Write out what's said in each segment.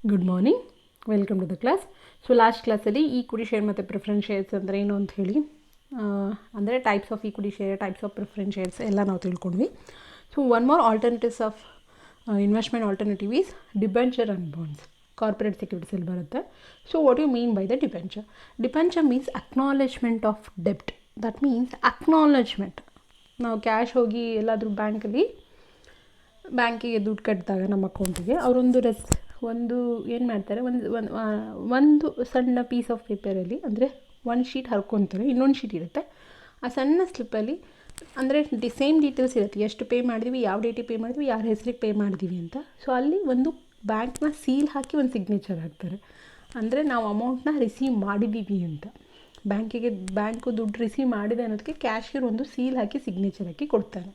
Good morning, welcome to the class. So last ಕ್ಲಾಸಲ್ಲಿ equity share ಮತ್ತು preference shares ಅಂದರೆ ಏನು ಅಂತ ಹೇಳಿ, ಅಂದರೆ types of equity share, types of preference shares ಎಲ್ಲ ನಾವು ತಿಳ್ಕೊಂಡ್ವಿ. So one more alternatives of investment alternative is debenture and bonds. Corporate ಸೆಕ್ಯೂರಿಟೀಸಲ್ಲಿ ಬರುತ್ತೆ. So what you mean by the debenture? Debenture means acknowledgement of ಡೆಬ್ಟ್. That means acknowledgement. ನಾವು cash ಹೋಗಿ ಎಲ್ಲಾದರೂ ಬ್ಯಾಂಕಿಗೆ ದುಡ್ಡು ಕಟ್ಟಿದಾಗ ನಮ್ಮ ಅಕೌಂಟಿಗೆ ಅವರೊಂದು ಏನು ಮಾಡ್ತಾರೆ, ಒಂದು ಸಣ್ಣ ಪೀಸ್ ಆಫ್ ಪೇಪರಲ್ಲಿ, ಅಂದರೆ ಒಂದು ಶೀಟ್ ಹರ್ಕೊತಾರೆ, ಇನ್ನೊಂದು ಶೀಟ್ ಇರುತ್ತೆ. ಆ ಸಣ್ಣ ಸ್ಲಿಪ್ಪಲ್ಲಿ ಅಂದರೆ ಸೇಮ್ ಡೀಟೇಲ್ಸ್ ಇರುತ್ತೆ, ಎಷ್ಟು ಪೇ ಮಾಡಿದ್ವಿ, ಯಾವ ಡೇಟಿಗೆ ಪೇ ಮಾಡಿದ್ವಿ, ಯಾರ ಹೆಸರಿಗೆ ಪೇ ಮಾಡಿದ್ವಿ ಅಂತ. ಸೊ ಅಲ್ಲಿ ಒಂದು ಬ್ಯಾಂಕ್ನ ಸೀಲ್ ಹಾಕಿ ಒಂದು ಸಿಗ್ನೇಚರ್ ಹಾಕ್ತಾರೆ, ಅಂದರೆ ನಾವು ಅಮೌಂಟ್ನ ರಿಸೀವ್ ಮಾಡಿದ್ದೀವಿ ಅಂತ. ಬ್ಯಾಂಕು ದುಡ್ಡು ರಿಸೀವ್ ಮಾಡಿದೆ ಅನ್ನೋದಕ್ಕೆ ಕ್ಯಾಶಿಯರ್ ಒಂದು ಸೀಲ್ ಹಾಕಿ ಸಿಗ್ನೇಚರ್ ಹಾಕಿ ಕೊಡ್ತಾರೆ.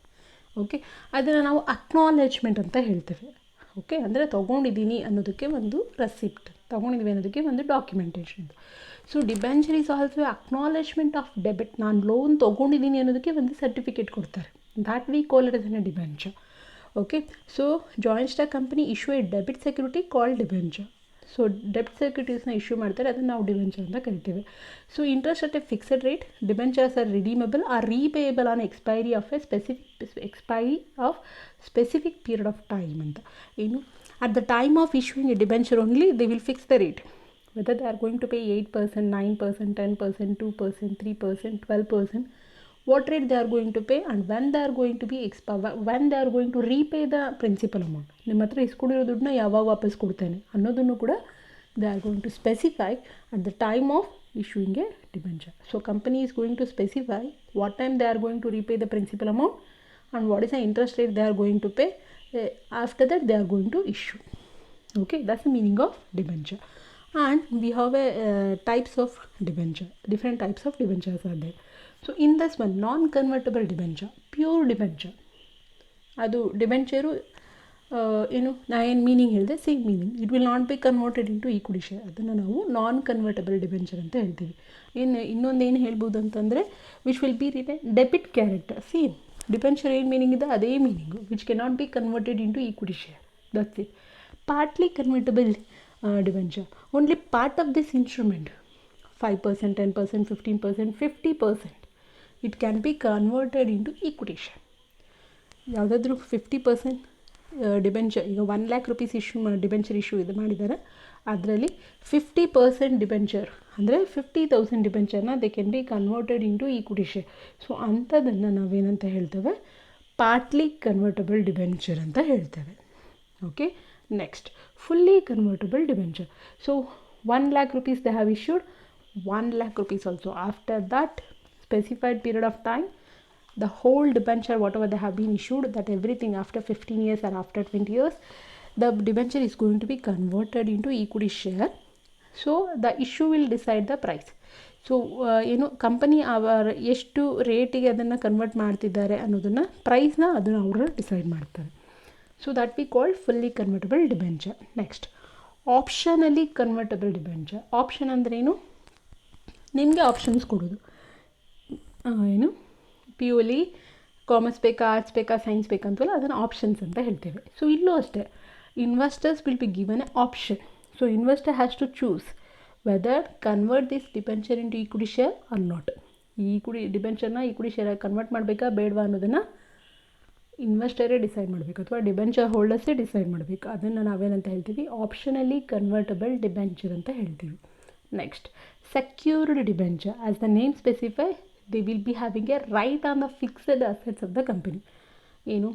ಓಕೆ, ಅದನ್ನು ನಾವು ಅಕ್ನಾಲೆಜ್ಮೆಂಟ್ ಅಂತ ಹೇಳ್ತೇವೆ. ಓಕೆ, ಅಂದರೆ ತೊಗೊಂಡಿದ್ದೀನಿ ಅನ್ನೋದಕ್ಕೆ ಒಂದು ರೆಸಿಪ್ಟ್, ತೊಗೊಂಡಿದ್ವಿ ಅನ್ನೋದಕ್ಕೆ ಒಂದು documentation. So debenture is also acknowledgement of debit. ನಾನು ಲೋನ್ ತೊಗೊಂಡಿದ್ದೀನಿ ಅನ್ನೋದಕ್ಕೆ ಒಂದು ಸರ್ಟಿಫಿಕೇಟ್ ಕೊಡ್ತಾರೆ. That we call it as an a debenture. Okay, so joint stock company issue a debit security called debenture. So ಡೆಬ್ಟ್ ಸೆಕ್ಯೂರಿಟೀಸ್ನ ಇಶ್ಯೂ ಮಾಡ್ತಾರೆ, ಅದನ್ನು ನಾವು ಡಿಬೆಂಚರ್ ಅಂತ ಕರಿತೀವಿ. So interest at a fixed rate. Debentures are redeemable or repayable on expiry of specific period of time ಅಂತ. ಏನು, at the time of issuing a debenture only they will fix the rate, whether they are going to pay 8%, 9%, 10%, 2%, 3%, 12%, what rate they are going to pay and when they are going to be when they are going to repay the principal amount. ನಿಮ್ಮ ಹತ್ರ ಇಸ್ಕೊಂಡಿರೋ ದುಡ್ಡನ್ನ ಯಾವಾಗ ವಾಪಸ್ ಕೊಡ್ತೇನೆ ಅನ್ನೋದನ್ನು ಕೂಡ they are going to specify at the time of issuing a debenture. So company is going to specify what time they are going to repay the principal amount and what is the interest rate they are going to pay. After that they are going to issue. Okay, that's the meaning of debenture. And we have types of debenture. Different types of debentures are there. So in this one, non-convertible debenture, pure debenture. ಅದು ಡಿಬೆಂಚರು ಏನು, ನಾ ಏನು meaning ಹೇಳಿದೆ, same meaning. It will not be converted into equity share. ಅದನ್ನು ನಾವು ನಾನ್ convertible debenture ಅಂತ ಹೇಳ್ತೀವಿ. ಇನ್ನೊಂದೇನು ಹೇಳ್ಬೋದು ಅಂತಂದರೆ, which will be return debit character. Same debenture ಏನು ಮೀನಿಂಗ್ ಇದೆ ಅದೇ meaning, which cannot be converted into equity share. That's it. Partly convertible debenture, only part of this instrument, 5%, 10%, 15%, 50%, it can be converted into equity share. ಯಾವುದಾದ್ರೂ 50% debenture, ಈಗ 1 lakh rupees debenture issue ಇದು ಮಾಡಿದ್ದಾರೆ, ಅದರಲ್ಲಿ 50% debenture ಅಂದರೆ 50,000 ಡಿಬೆಂಚರ್ನ they can be converted into equity share. So ಅಂಥದ್ದನ್ನು ನಾವೇನಂತ ಹೇಳ್ತೇವೆ, ಪಾರ್ಟ್ಲಿ ಕನ್ವರ್ಟಬಲ್ ಡಿಬೆಂಚರ್ ಅಂತ ಹೇಳ್ತೇವೆ. Okay, next fully convertible debenture. So 1 lakh rupees they have issued, 1 lakh rupees also. After that specified period of time, the whole debenture whatever they have been issued, that everything after 15 years or after 20 years, the debenture is going to be converted into equity share. So the issue will decide the price. So ಏನು, company ಅವರ ಎಷ್ಟು ರೇಟಿಗೆ ಅದನ್ನು convert ಮಾಡ್ತಿದ್ದಾರೆ ಅನ್ನೋದನ್ನು, ಪ್ರೈಸ್ನ ಅದನ್ನು ಅವರು decide ಮಾಡ್ತಾರೆ. So that we called fully convertible debenture. Next optionally convertible debenture. Option ಅಂದ್ರೇನು, ನಿಮಗೆ ಆಪ್ಷನ್ಸ್ ಕೊಡೋದು. ಏನು, ಪ್ಯೂರ್ಲಿ ಕಾಮರ್ಸ್ ಬೇಕಾ, ಆರ್ಟ್ಸ್ ಬೇಕಾ, ಸೈನ್ಸ್ ಬೇಕಾ ಅಂತವಲ್ಲ, ಅದನ್ನು ಆಪ್ಷನ್ಸ್ ಅಂತ ಹೇಳ್ತೇವೆ. ಸೊ ಇಲ್ಲೂ ಅಷ್ಟೇ, investors will be given a option. So investor has to choose whether convert this debenture into equity share or not. ಈ ಡಿಬೆಂಚರ್ನ ಈಕ್ವಿಟಿ ಶೇರಾಗಿ ಕನ್ವರ್ಟ್ ಮಾಡಬೇಕಾ ಬೇಡವಾ ಅನ್ನೋದನ್ನು ಇನ್ವೆಸ್ಟರೇ ಡಿಸೈಡ್ ಮಾಡಬೇಕು, ಅಥವಾ ಡಿಬೆಂಚರ್ ಹೋಲ್ಡರ್ಸೇ ಡಿಸೈಡ್ ಮಾಡಬೇಕು. ಅದನ್ನು ನಾವೇನಂತ ಹೇಳ್ತೀವಿ, ಆಪ್ಷನಲ್ಲಿ ಕನ್ವರ್ಟಬಲ್ ಡಿಬೆಂಚರ್ ಅಂತ ಹೇಳ್ತೀವಿ. Next secured debenture. As the name specify, they will be having a right on the fixed assets of the company. ಏನು,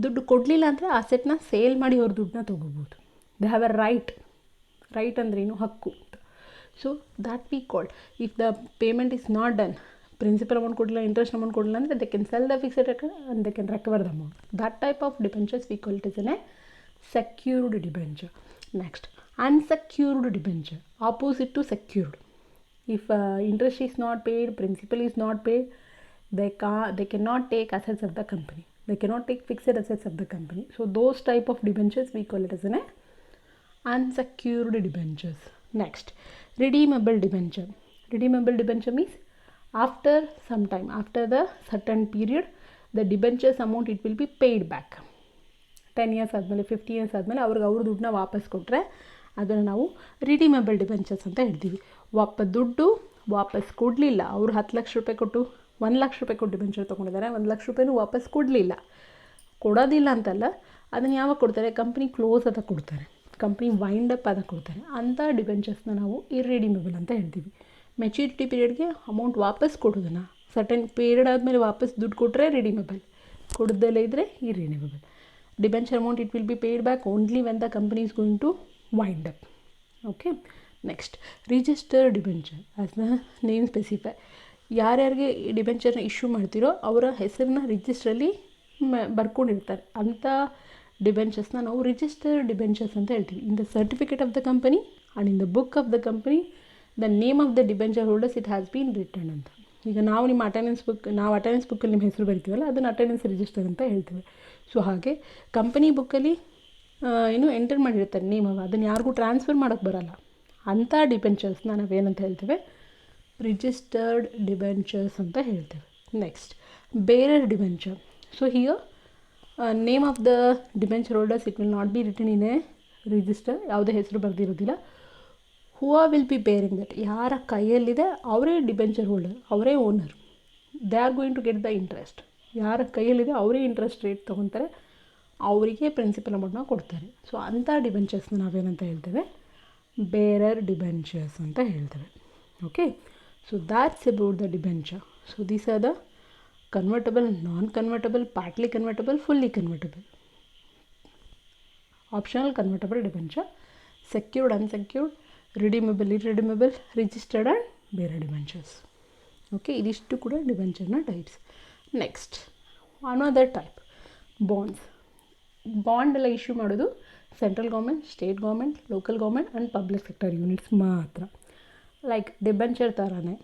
ದುಡ್ಡು ಕೊಡಲಿಲ್ಲ ಅಂದರೆ ಆಸೆಟ್ನ ಸೇಲ್ ಮಾಡಿ ಅವ್ರ ದುಡ್ಡನ್ನ ತೊಗೋಬೋದು. ದೇ ಹ್ಯಾವ್ ಎ ರೈಟ್ ಅಂದ್ರೇನು, ಹಕ್ಕು. So that we called, if the payment is not done, principal amount ಕೊಡಲಿಲ್ಲ, ಇಂಟ್ರೆಸ್ಟ್ ಅಮೌಂಟ್ ಕೊಡಲಿಲ್ಲ ಅಂದರೆ they can sell the fixed account and they can recover the amount. That type of debentures we call it is an a secured debenture. Next unsecured debenture, opposite to secured. If interest is not paid, principal is not paid, they cannot take assets of the company. They cannot take fixed assets of the company. So those type of debentures we call it as an unsecured debentures. Next, redeemable debenture. Redeemable debenture means after some time, after the certain period, the debentures amount it will be paid back. 10 years ಆದಮೇಲೆ 50 years ಆದಮೇಲೆ ಅವ್ರ ದುಡ್ಡನ್ನ ವಾಪಸ್ ಕೊಟ್ಟರೆ ಅದನ್ನು ನಾವು ರಿಡೀಮೇಬಲ್ debentures ಅಂತ ಹೇಳ್ತೀವಿ. ದುಡ್ಡು ವಾಪಸ್ ಕೊಡಲಿಲ್ಲ, ಅವರು 10 ಲಕ್ಷ ರೂಪಾಯಿ ಕೊಟ್ಟು 1 ಲಕ್ಷ ರೂಪಾಯಿ ಕೊಟ್ಟು ಡಿಬೆಂಚರ್ ತೊಗೊಂಡಿದ್ದಾರೆ, 1 ಲಕ್ಷ ರೂಪಾಯಿನೂ ವಾಪಸ್ ಕೊಡೋದಿಲ್ಲ ಅಂತಲ್ಲ, ಅದನ್ನು ಯಾವಾಗ ಕೊಡ್ತಾರೆ, ಕಂಪ್ನಿ ಕ್ಲೋಸ್ ಆದಾಗ ಕೊಡ್ತಾರೆ, ಕಂಪ್ನಿ ವೈಂಡ್ ಅಪ್ ಆದಾಗ ಕೊಡ್ತಾರೆ. ಅಂಥ ಡಿಬೆಂಚರ್ಸ್ನ ನಾವು ಇರ್ರಿಡೀಮೇಬಲ್ ಅಂತ ಹೇಳ್ತೀವಿ. ಮೆಚ್ಯೂರಿಟಿ ಪೀರಿಯಡ್ಗೆ ಅಮೌಂಟ್ ವಾಪಸ್ ಕೊಡೋದನ್ನು ಸರ್ಟನ್ ಪೀರಿಯಡ್ ಆದಮೇಲೆ ವಾಪಸ್ ದುಡ್ಡು ಕೊಟ್ಟರೆ ರಿಡೀಮೇಬಲ್, ಕೊಡದಲ್ಲೇ ಇದ್ದರೆ irredeemable. Debenture amount it will be paid back only when the company is going to wind up. Okay, next register debenture. As the name specify, ಯಾರ್ಯಾರಿಗೆ ಡಿಬೆಂಚರ್ನ ಇಶ್ಯೂ ಮಾಡ್ತಿರೋ ಅವರ ಹೆಸರನ್ನ ರಿಜಿಸ್ಟ್ರಲ್ಲಿ ಬರ್ಕೊಂಡಿರ್ತಾರೆ. ಅಂಥ ಡಿಬೆಂಚರ್ಸ್ನ ನಾವು ರಿಜಿಸ್ಟರ್ ಡಿಬೆಂಚರ್ಸ್ ಅಂತ ಹೇಳ್ತೀವಿ. In the certificate of the company and in the book of the company the name of the debenture holders it has been return ಅಂತ. ಈಗ ನಾವು ನಿಮ್ಮ ಅಟೆಂಡೆನ್ಸ್ ಬುಕ್ಕಲ್ಲಿ ನಿಮ್ಮ ಹೆಸರು ಬರಿತೀವಲ್ಲ, ಅದನ್ನು ಅಟೆಂಡೆನ್ಸ್ ರಿಜಿಸ್ಟರ್ ಅಂತ ಹೇಳ್ತೀವಿ. ಸೊ ಹಾಗೆ ಕಂಪನಿ ಬುಕ್ಕಲ್ಲಿ ಎಂಟರ್ ಮಾಡಿರ್ತಾರೆ ನೇಮ್, ಅದನ್ನು ಯಾರಿಗೂ ಟ್ರಾನ್ಸ್ಫರ್ ಮಾಡೋಕ್ಕೆ ಬರೋಲ್ಲ. ಅಂಥ ಡಿಬೆಂಚರ್ಸ್ನ ನಾವೇನಂತ ಹೇಳ್ತೇವೆ, ರಿಜಿಸ್ಟರ್ಡ್ ಡಿಬೆಂಚರ್ಸ್ ಅಂತ ಹೇಳ್ತೇವೆ. Next bearer debenture. So here name of the debenture holders it will not be return in a register, ಯಾವುದೇ ಹೆಸರು ಬರೆದಿರೋದಿಲ್ಲ. ಹೂವ ವಿಲ್ ಬಿ ಬೇರಿಂಗ್ ದಟ್, ಯಾರ ಕೈಯಲ್ಲಿದೆ ಅವರೇ ಡಿಬೆಂಚರ್ ಹೋಲ್ಡರ್, ಅವರೇ owner. They are going to get the interest. ಯಾರ ಕೈಯಲ್ಲಿದೆ ಅವರೇ ಇಂಟ್ರೆಸ್ಟ್ ರೇಟ್ ತೊಗೊತಾರೆ, ಅವರಿಗೆ ಪ್ರಿನ್ಸಿಪಲ್ ಅಮೌಂಟ್ನ ಕೊಡ್ತಾರೆ. ಸೊ ಅಂಥ ಡಿಬೆಂಚರ್ಸ್ನ ನಾವೇನಂತ ಹೇಳ್ತೇವೆ, ಬೇರರ್ ಡಿಬೆಂಚರ್ಸ್ ಅಂತ ಹೇಳ್ತೇವೆ. Okay, so that's about the debenture. So these are the convertible, non-convertible, partly convertible, fully convertible, optional convertible debenture, secured, unsecured, redeemable, irredeemable, registered and bearer debentures. Okay, ಇದಿಷ್ಟು ಕೂಡ ಡಿಬೆಂಚರ್ನ types. Next another type, bonds. Bond ಎಲ್ಲ issue ಮಾಡೋದು central government, state government, local government and public sector units ಮಾತ್ರ. Like debenture ಥರನೇ,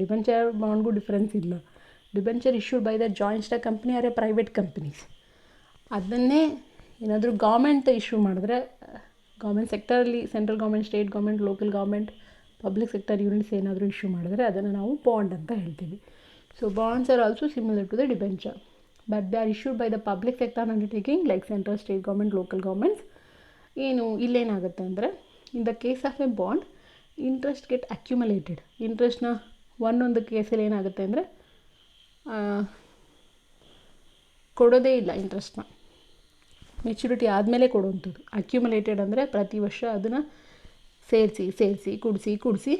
debenture ಬಾಂಡ್ಗೂ difference ಇಲ್ಲ. Debenture issued by the joint stock company or a private companies. ಅದನ್ನೇ ಏನಾದರೂ government issue ಮಾಡಿದ್ರೆ, government ಸೆಕ್ಟರಲ್ಲಿ central government, state government, local government, public sector units ಏನಾದರೂ issue ಮಾಡಿದ್ರೆ ಅದನ್ನು ನಾವು ಬಾಂಡ್ ಅಂತ ಹೇಳ್ತೀವಿ. So bonds are also similar to the debenture, but they are issued by the public sector undertaking like central, state government, local governments. ಇಲ್ಲೇನಾಗುತ್ತೆ ಅಂದರೆ, in the case of a bond interest get accumulated. ಇಂಟ್ರೆಸ್ಟ್ನ ಒಂದೊಂದು ಕೇಸಲ್ಲಿ ಏನಾಗುತ್ತೆ ಅಂದರೆ ಕೊಡೋದೇ ಇಲ್ಲ, ಇಂಟ್ರೆಸ್ಟ್ನ maturity ಆದಮೇಲೆ ಕೊಡುವಂಥದ್ದು. ಅಕ್ಯುಮುಲೇಟೆಡ್ ಅಂದರೆ ಪ್ರತಿ ವರ್ಷ ಅದನ್ನು ಸೇರಿಸಿ ಕುಡಿಸಿ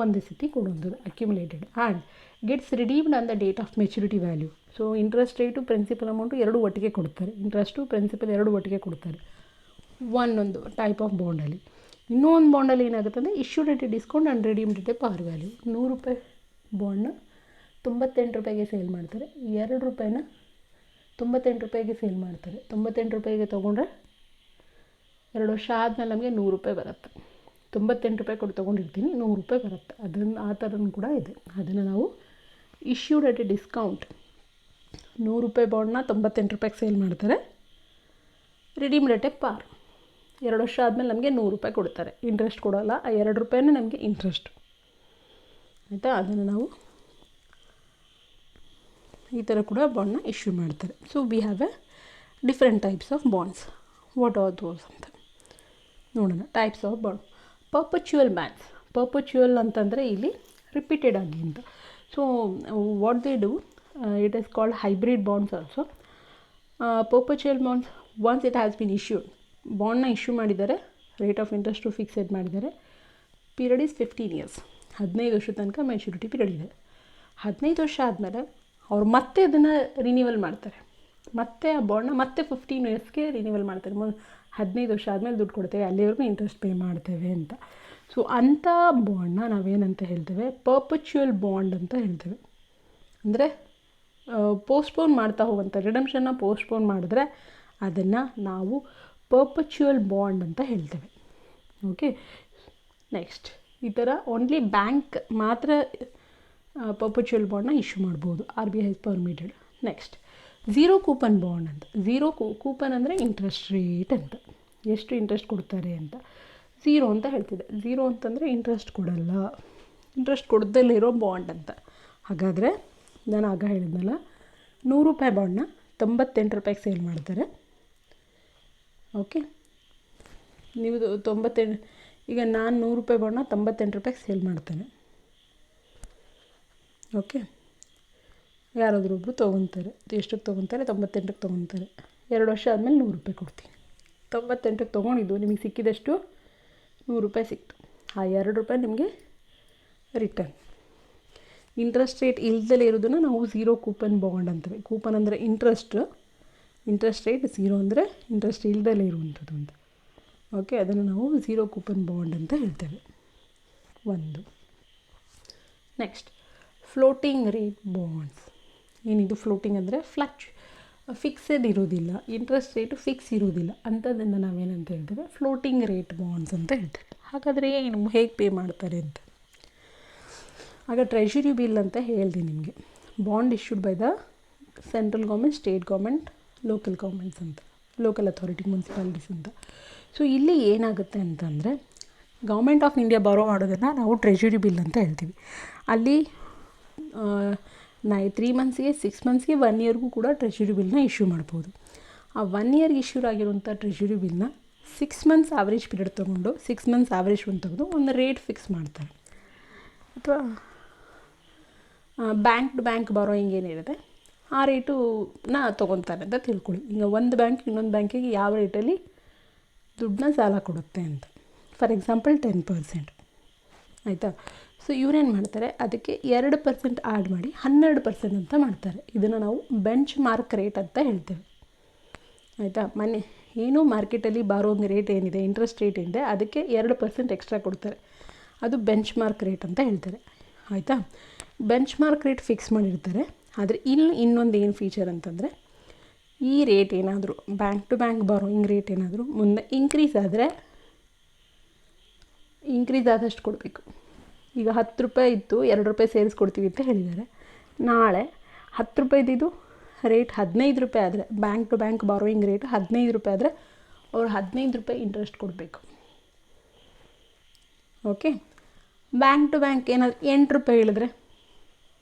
ಒಂದೇ ಸತಿ ಕೊಡುವಂಥದ್ದು, accumulated. And gets redeemed on the date of maturity value. So interest rate, principal amount ಎರಡೂ ಒಟ್ಟಿಗೆ ಕೊಡ್ತಾರೆ, ಇಂಟ್ರೆಸ್ಟು ಪ್ರಿನ್ಸಿಪಲ್ ಎರಡೂ ಒಟ್ಟಿಗೆ ಕೊಡ್ತಾರೆ ಒಂದೊಂದು ಟೈಪ್ ಆಫ್ ಬಾಂಡಲ್ಲಿ. ಇನ್ನೂ ಒಂದು ಬಾಂಡಲ್ಲಿ ಏನಾಗುತ್ತೆ ಅಂದರೆ issued at a discount and redeemed at a ಪಾರ್ ವ್ಯಾಲ್ಯೂ. 100 ರೂಪಾಯಿ ಬಾಂಡ್ನ 98 ರೂಪಾಯಿಗೆ ಸೇಲ್ ಮಾಡ್ತಾರೆ, 2 ರೂಪಾಯಿನ 98 ರೂಪಾಯಿಗೆ ಸೇಲ್ ಮಾಡ್ತಾರೆ. 98 ರೂಪಾಯಿಗೆ ತೊಗೊಂಡ್ರೆ 2 ವರ್ಷ ಆದಮೇಲೆ ನಮಗೆ 100 ರೂಪಾಯಿ ಬರುತ್ತೆ. 98 ರೂಪಾಯಿ ಕೊಟ್ಟು ತೊಗೊಂಡಿರ್ತೀನಿ, 100 ರೂಪಾಯಿ ಬರುತ್ತೆ. ಆ ಥರನೂ ಕೂಡ ಇದೆ. ಅದನ್ನು ನಾವು ಇಶ್ಯೂಡ್ ಅಟ್ ಎ ಡಿಸ್ಕೌಂಟ್, 100 ರೂಪಾಯಿ ಬಾಂಡ್ನ 98 ರೂಪಾಯಿಗೆ ಸೇಲ್ ಮಾಡ್ತಾರೆ, ರಿಡೀಮ್ಡ್ ಅಟ್ ಎ ಪಾರ್. 2 ವರ್ಷ ಆದಮೇಲೆ ನಮಗೆ 100 ರೂಪಾಯಿ ಕೊಡ್ತಾರೆ, ಇಂಟ್ರೆಸ್ಟ್ ಕೊಡೋಲ್ಲ. ಆ 2 ರೂಪಾಯಿನೇ ನಮಗೆ ಇಂಟ್ರೆಸ್ಟ್, ಆಯಿತಾ. ಅದನ್ನು ನಾವು ಈ ಥರ ಕೂಡ ಬಾಂಡ್ನ ಇಶ್ಯೂ ಮಾಡ್ತಾರೆ. So we have A different types of bonds. What are those ಅಂತ ನೋಡೋಣ. Types of bond. ಪರ್ಪಚುವಲ್ ಬಾಂಡ್ಸ್. ಪರ್ಪಚುವಲ್ ಅಂತಂದರೆ ಇಲ್ಲಿ ರಿಪೀಟೆಡ್ ಆಗಿ ಅಂತ. So what they do, it is called hybrid bonds also. ಪರ್ಪಚುವಲ್ bonds, once it has been issued, ಬಾಂಡ್ನ issue ಮಾಡಿದ್ದಾರೆ, rate of interest fixed ಮಾಡಿದ್ದಾರೆ, period is 15 years, 15 ವರ್ಷದ ತನಕ ಮೆಚುರಿಟಿ ಪೀರಿಯಡ್ ಇದೆ. 15 ವರ್ಷ ಆದಮೇಲೆ ಅವ್ರು ಮತ್ತೆ ಅದನ್ನು ರಿನ್ಯೂವಲ್ ಮಾಡ್ತಾರೆ, ಮತ್ತೆ ಆ ಬಾಂಡ್ನ ಮತ್ತೆ 15 ಇಯರ್ಸ್ಗೆ ರಿನ್ಯೂವಲ್ ಮಾಡ್ತಾರೆ. 15 ವರ್ಷ ಆದಮೇಲೆ ದುಡ್ಡು ಕೊಡ್ತೇವೆ, ಅಲ್ಲಿವರೆಗೂ ಇಂಟ್ರೆಸ್ಟ್ ಪೇ ಮಾಡ್ತೇವೆ ಅಂತ. ಸೊ ಅಂಥ ಬಾಂಡ್ನ ನಾವೇನಂತ ಹೇಳ್ತೇವೆ, ಪರ್ಪಚುವಲ್ ಬಾಂಡ್ ಅಂತ ಹೇಳ್ತೇವೆ. ಅಂದರೆ ಪೋಸ್ಟ್ಪೋನ್ ಮಾಡ್ತಾ ಹೋಗುವಂಥ, ರಿಡಮ್ಷನ್ನ ಪೋಸ್ಟ್ಪೋನ್ ಮಾಡಿದ್ರೆ ಅದನ್ನು ನಾವು ಪರ್ಪಚುವಲ್ ಬಾಂಡ್ ಅಂತ ಹೇಳ್ತೇವೆ. ಓಕೆ, ನೆಕ್ಸ್ಟ್ ಈ ಥರ ಓನ್ಲಿ ಬ್ಯಾಂಕ್ ಮಾತ್ರ ಪರ್ಪಚುವಲ್ ಬಾಂಡ್ನ ಇಶ್ಯೂ ಮಾಡ್ಬೋದು, RBI has permitted. Next zero coupon bond ಅಂತ. ಝೀರೋ ಕೂಪನ್ ಅಂದರೆ ಇಂಟ್ರೆಸ್ಟ್ ರೇಟ್ ಅಂತ, ಎಷ್ಟು ಇಂಟ್ರೆಸ್ಟ್ ಕೊಡ್ತಾರೆ ಅಂತ. ಝೀರೋ ಅಂತ ಹೇಳ್ತಿದ್ದೆ. ಝೀರೋ ಅಂತಂದರೆ ಇಂಟ್ರೆಸ್ಟ್ ಕೊಡಲ್ಲ, ಇಂಟ್ರೆಸ್ಟ್ ಕೊಡದಲ್ಲೇ ಇರೋ ಬಾಂಡ್ ಅಂತ. ಹಾಗಾದರೆ ನಾನು ಆಗ ಹೇಳಿದ್ನಲ್ಲ, 100 ರೂಪಾಯಿ ಬಾಂಡ್ನ 98 ರೂಪಾಯಿಗೆ ಸೇಲ್ ಮಾಡ್ತಾರೆ, ಓಕೆ, ನೀವು 98, ಈಗ ನಾನು 100 ರೂಪಾಯಿ ಬಾಂಡ್ನ 98 ರೂಪಾಯಿಗೆ ಸೇಲ್ ಮಾಡ್ತೇನೆ. ಓಕೆ, ಯಾರಾದರೂ ಒಬ್ಬರು ತೊಗೊತಾರೆ, ಎಷ್ಟಕ್ಕೆ ತೊಗೊತಾರೆ? 98ಕ್ಕೆ ತೊಗೊತಾರೆ. 2 ವರ್ಷ ಆದಮೇಲೆ 100 ರೂಪಾಯಿ ಕೊಡ್ತೀನಿ. 98ಕ್ಕೆ ತೊಗೊಂಡಿದ್ದು ನಿಮಗೆ ಸಿಕ್ಕಿದಷ್ಟು 100 ರೂಪಾಯಿ ಸಿಕ್ತು. ಆ 2 ರೂಪಾಯಿ ನಿಮಗೆ ರಿಟರ್ನ್. ಇಂಟ್ರೆಸ್ಟ್ ರೇಟ್ ಇಲ್ದಲೇ ಇರೋದನ್ನು ನಾವು ಝೀರೋ ಕೂಪನ್ ಬಾಂಡ್ ಅಂತೀವಿ. ಕೂಪನ್ ಅಂದರೆ ಇಂಟ್ರೆಸ್ಟ್ ರೇಟ್, ಝೀರೋ ಅಂದರೆ ಇಂಟ್ರೆಸ್ಟ್ ಇಲ್ದಲೇ ಇರುವಂಥದ್ದು ಅಂತ. ಓಕೆ, ಅದನ್ನು ನಾವು ಝೀರೋ ಕೂಪನ್ ಬಾಂಡ್ ಅಂತ ಹೇಳ್ತೇವೆ. ಒಂದು. Next, floating rate bonds. ಏನಿದು ಫ್ಲೋಟಿಂಗ್ ಅಂದರೆ ಫಿಕ್ಸೆಡ್ ಇರೋದಿಲ್ಲ, ಇಂಟ್ರೆಸ್ಟ್ ರೇಟು ಫಿಕ್ಸ್ ಇರೋದಿಲ್ಲ, ಅಂಥದ್ದನ್ನು ನಾವೇನಂತ ಹೇಳ್ತೇವೆ? ಫ್ಲೋಟಿಂಗ್ ರೇಟ್ ಬಾಂಡ್ಸ್ ಅಂತ ಹೇಳ್ತೇವೆ. ಹಾಗಾದರೆ ಏನು, ಹೇಗೆ ಪೇ ಮಾಡ್ತಾರೆ ಅಂತ? ಆಗ ಟ್ರೆಷರಿ ಬಿಲ್ ಅಂತ ಹೇಳಿದೆ ನಿಮಗೆ. Bond issued by the central government, state government, local governments ಅಂತ, ಲೋಕಲ್ ಅಥಾರಿಟಿ, ಮುನ್ಸಿಪಾಲಿಟೀಸ್ ಅಂತ. ಸೊ ಇಲ್ಲಿ ಏನಾಗುತ್ತೆ ಅಂತಂದರೆ, ಗೌರ್ಮೆಂಟ್ ಆಫ್ ಇಂಡಿಯಾ ಬಾರೋ ಮಾಡೋದನ್ನು ನಾವು ಟ್ರೆಷರಿ ಬಿಲ್ ಅಂತ ಹೇಳ್ತೀವಿ. ಅಲ್ಲಿ 3 ಮಂತ್ಸ್ಗೆ, 6 ಮಂತ್ಸ್ಗೆ, 1 ಇಯರ್ಗೂ ಕೂಡ ಟ್ರೆಷರಿ ಬಿಲ್ನ ಇಶ್ಯೂ ಮಾಡ್ಬೋದು. ಆ 1 ಇಯರ್ಗೆ ಇಶ್ಯೂರ್ ಆಗಿರುವಂಥ ಟ್ರೆಷರಿ ಬಿಲ್ನ 6 ಮಂತ್ಸ್ ಆವ್ರೇಜ್ ಪೀರಿಯಡ್ ತೊಗೊಂಡು 6 ಮಂತ್ಸ್ ಆವ್ರೇಜ್ ಒಂದು ತೆಗೆದು ಒಂದು ರೇಟ್ ಫಿಕ್ಸ್ ಮಾಡ್ತಾರೆ. ಅಥವಾ ಬ್ಯಾಂಕ್ ಟು ಬ್ಯಾಂಕ್ ಬಾರೋಯಿಂಗ್ ಏನಿರುತ್ತೆ ಆ ರೇಟುನ ತೊಗೊತಾರೆ ಅಂತ ತಿಳ್ಕೊಳ್ಳಿ. ಈಗ ಒಂದು ಬ್ಯಾಂಕ್ ಇನ್ನೊಂದು ಬ್ಯಾಂಕಿಗೆ ಯಾವ ರೇಟಲ್ಲಿ ದುಡ್ಡನ್ನ ಸಾಲ ಕೊಡುತ್ತೆ ಅಂತ. ಫಾರ್ ಎಕ್ಸಾಂಪಲ್ 10%, ಆಯಿತಾ? ಸೊ ಇವರೇನು ಮಾಡ್ತಾರೆ, ಅದಕ್ಕೆ 2% ಆ್ಯಡ್ ಮಾಡಿ 12% ಅಂತ ಮಾಡ್ತಾರೆ. ಇದನ್ನು ನಾವು ಬೆಂಚ್ ಮಾರ್ಕ್ ರೇಟ್ ಅಂತ ಹೇಳ್ತೇವೆ, ಆಯಿತಾ? ಏನು ಮಾರ್ಕೆಟಲ್ಲಿ ಬಾರೋಂಗ್ ರೇಟ್ ಏನಿದೆ, ಇಂಟ್ರೆಸ್ಟ್ ರೇಟ್ ಏನಿದೆ, ಅದಕ್ಕೆ 2% ಎಕ್ಸ್ಟ್ರಾ ಕೊಡ್ತಾರೆ. ಅದು ಬೆಂಚ್ ಮಾರ್ಕ್ ರೇಟ್ ಅಂತ ಹೇಳ್ತಾರೆ, ಆಯಿತಾ? ಬೆಂಚ್ ಮಾರ್ಕ್ ರೇಟ್ ಫಿಕ್ಸ್ ಮಾಡಿರ್ತಾರೆ. ಆದರೆ ಇನ್ನೊಂದು ಏನು ಫೀಚರ್ ಅಂತಂದರೆ, ಈ ರೇಟ್ ಏನಾದರೂ bank to bank borrowing rate ಏನಾದರೂ ಮುಂದೆ ಇನ್ಕ್ರೀಸ್ ಆದಷ್ಟು ಕೊಡಬೇಕು. ಈಗ 10 ರೂಪಾಯಿ ಇತ್ತು, 2 ರೂಪಾಯಿ ಸೇರಿಸ್ಕೊಡ್ತೀವಿ ಅಂತ ಹೇಳಿದ್ದಾರೆ. ನಾಳೆ 10 ರೂಪಾಯಿದು ರೇಟ್ 15 ರೂಪಾಯಿ ಆದರೆ, bank to bank borrowing rate 15 ರೂಪಾಯಿ ಆದರೆ ಅವ್ರು 15 ರೂಪಾಯಿ ಇಂಟ್ರೆಸ್ಟ್ ಕೊಡಬೇಕು. ಓಕೆ, ಬ್ಯಾಂಕ್ ಟು ಬ್ಯಾಂಕ್ ಏನಾದರೂ 8 ರೂಪಾಯಿ